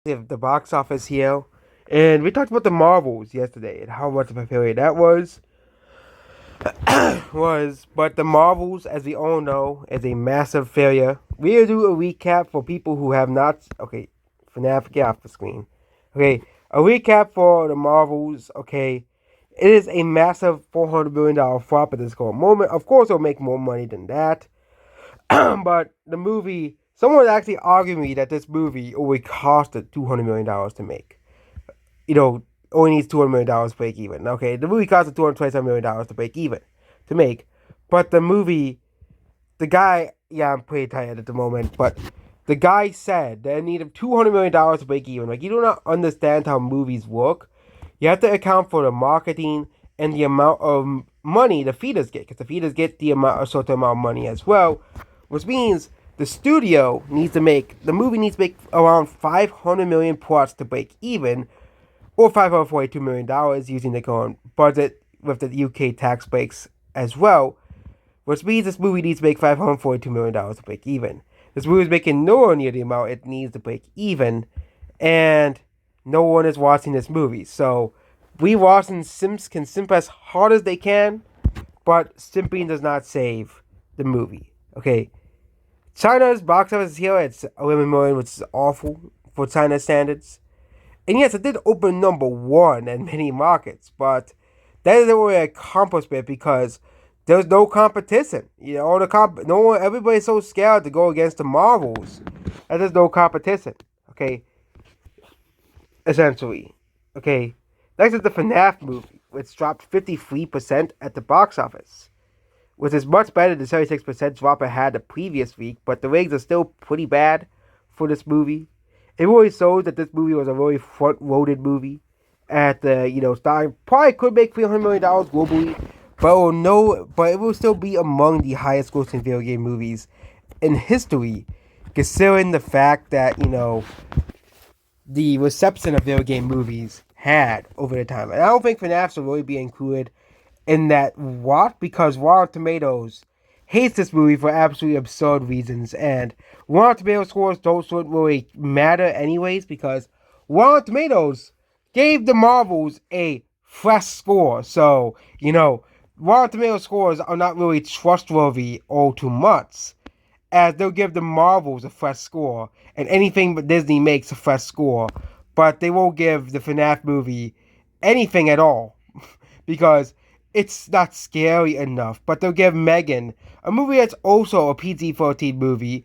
The box office here, and we talked about the Marvels yesterday and how much of a failure that was. But the Marvels, as we all know, is a massive failure. We'll do a recap for people who have not. Okay, FNAF, get off the screen. Okay, a recap for the Marvels. Okay, it is a massive $400 million flop at this current moment. Of course, it'll make more money than that. But the movie, someone actually argued me that this movie only costed $200 million to make. Only needs $200 million to break even. Okay, the movie costed $227 million to break even to make, but the guy, yeah, I'm pretty tired at the moment, but the guy said that it needed $200 million to break even. Like, you do not understand how movies work. You have to account for the marketing and the amount of money the feeders get, because the feeders get a certain amount of money as well, which means the movie needs to make around 500 million plus to break even, or $542 million using the current budget with the UK tax breaks as well, which means this movie needs to make $542 million to break even. This movie is making nowhere near the amount it needs to break even, and no one is watching this movie. So we watching Sims can simp as hard as they can, but simping does not save the movie. Okay, China's box office here at 11 million, which is awful for China's standards. And yes, it did open number one in many markets, but that isn't really an accomplishment because there's no competition. No one, everybody's so scared to go against the Marvels that there's no competition. Okay, essentially. Okay, next is the FNAF movie, which dropped 53% at the box office, which is much better than the 76% drop it had the previous week, but the ratings are still pretty bad for this movie. It really shows that this movie was a really front-loaded movie. At the starting, probably could make $300 million globally, but it will still be among the highest grossing video game movies in history, considering the fact that the reception of video game movies had over the time. And I don't think FNAF should really be included in that lot because Rotten Tomatoes hates this movie for absolutely absurd reasons, and Rotten Tomatoes scores don't really matter anyways because Rotten Tomatoes gave the Marvels a fresh score. So, Rotten Tomatoes scores are not really trustworthy all too much, as they'll give the Marvels a fresh score, and anything but Disney makes a fresh score, but they won't give the FNAF movie anything at all because it's not scary enough. But they'll give Megan, a movie that's also a PG-13 movie,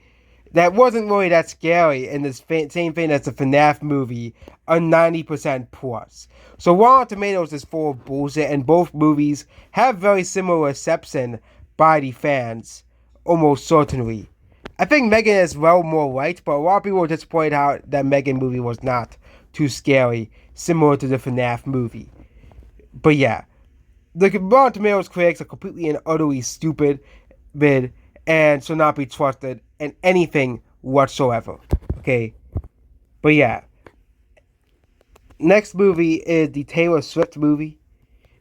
that wasn't really that scary in the same thing as the FNAF movie, a 90% plus. So Rotten Tomatoes is full of bullshit, and both movies have very similar reception by the fans, almost certainly. I think Megan is well more right, but a lot of people were disappointed how that Megan movie was not too scary, similar to the FNAF movie. But yeah, the Rotten Tomatoes critics are completely and utterly stupid, bid, and should not be trusted in anything whatsoever. Okay, but yeah, next movie is the Taylor Swift movie.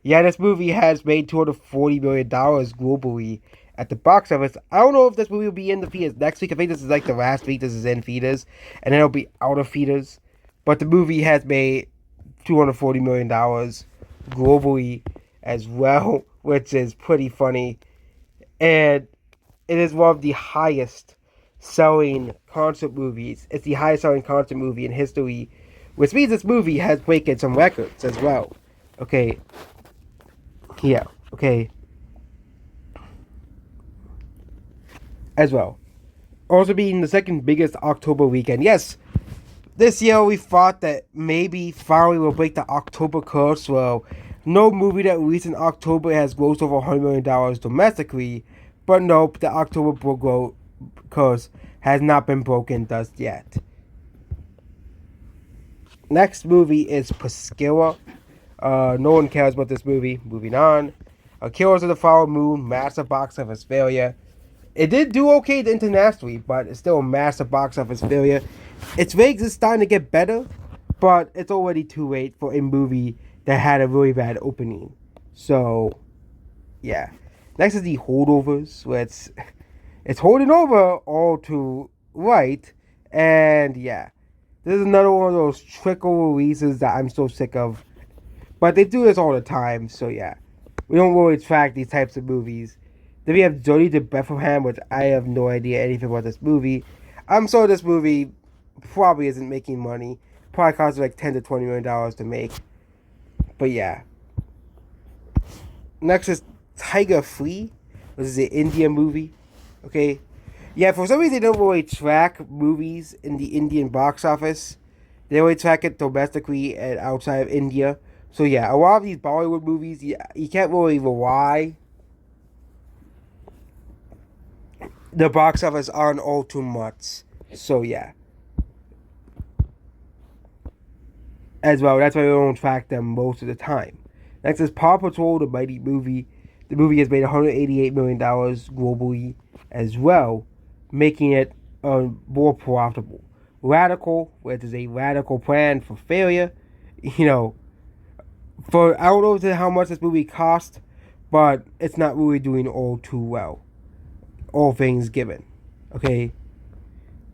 Yeah, this movie has made $240 million globally at the box office. I don't know if this movie will be in the theaters next week. I think this is like the last week this is in theaters, and then it'll be out of theaters. But the movie has made $240 million globally as well, which is pretty funny. And it is one of the highest selling concert movies. It's the highest selling concert movie in history, which means this movie has broken some records as well. Okay, yeah, okay, as well. Also being the second biggest October weekend. Yes, this year we thought that maybe finally we'll break the October curse. Well, no movie that released in October has grossed over $100 million domestically, but nope, the October curse has not been broken just yet. Next movie is Priscilla. No one cares about this movie. Moving on. Killers of the Flower Moon, massive box office failure. It did do okay internationally, but it's still a massive box office failure. Its ratings is starting to get better, but it's already too late for a movie that had a really bad opening. So, yeah. Next is the Holdovers, where it's holding over all too right, and yeah. This is another one of those trickle releases that I'm so sick of. But they do this all the time, so yeah. We don't really track these types of movies. Then we have Journey to Bethlehem, which I have no idea anything about this movie. I'm sure this movie probably isn't making money. Probably costs like $10 to $20 million to make. But yeah. Next is Tiger Free, which is an Indian movie. Okay. Yeah, for some reason they don't really track movies in the Indian box office. They only track it domestically and outside of India. So yeah, a lot of these Bollywood movies, you can't really rely the box office on all too much. So yeah. As well, that's why we don't track them most of the time. Next is Paw Patrol, the Mighty Movie. The movie has made $188 million globally as well, making it more profitable. Radical, which is a radical plan for failure. You know, for I don't know how much this movie cost, but it's not really doing all too well. All things given. Okay.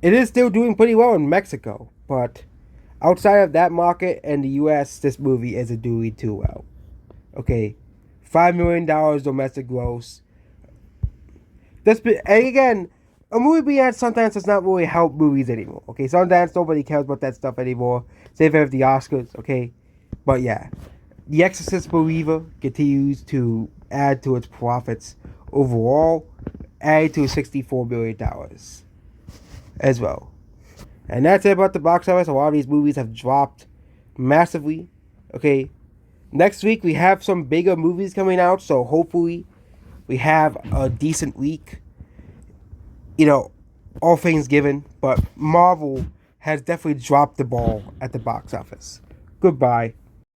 It is still doing pretty well in Mexico, but outside of that market and the US, this movie isn't doing too well. Okay. $5 million domestic gross. And again, a movie being at Sundance does not really help movies anymore. Okay, Sundance, nobody cares about that stuff anymore. Save it for the Oscars, okay? But yeah, The Exorcist Believer continues to add to its profits overall, adding to $64 million as well. And that's it about the box office. A lot of these movies have dropped massively, okay? Next week, we have some bigger movies coming out, so hopefully we have a decent week. You know, all things given, but Marvel has definitely dropped the ball at the box office. Goodbye.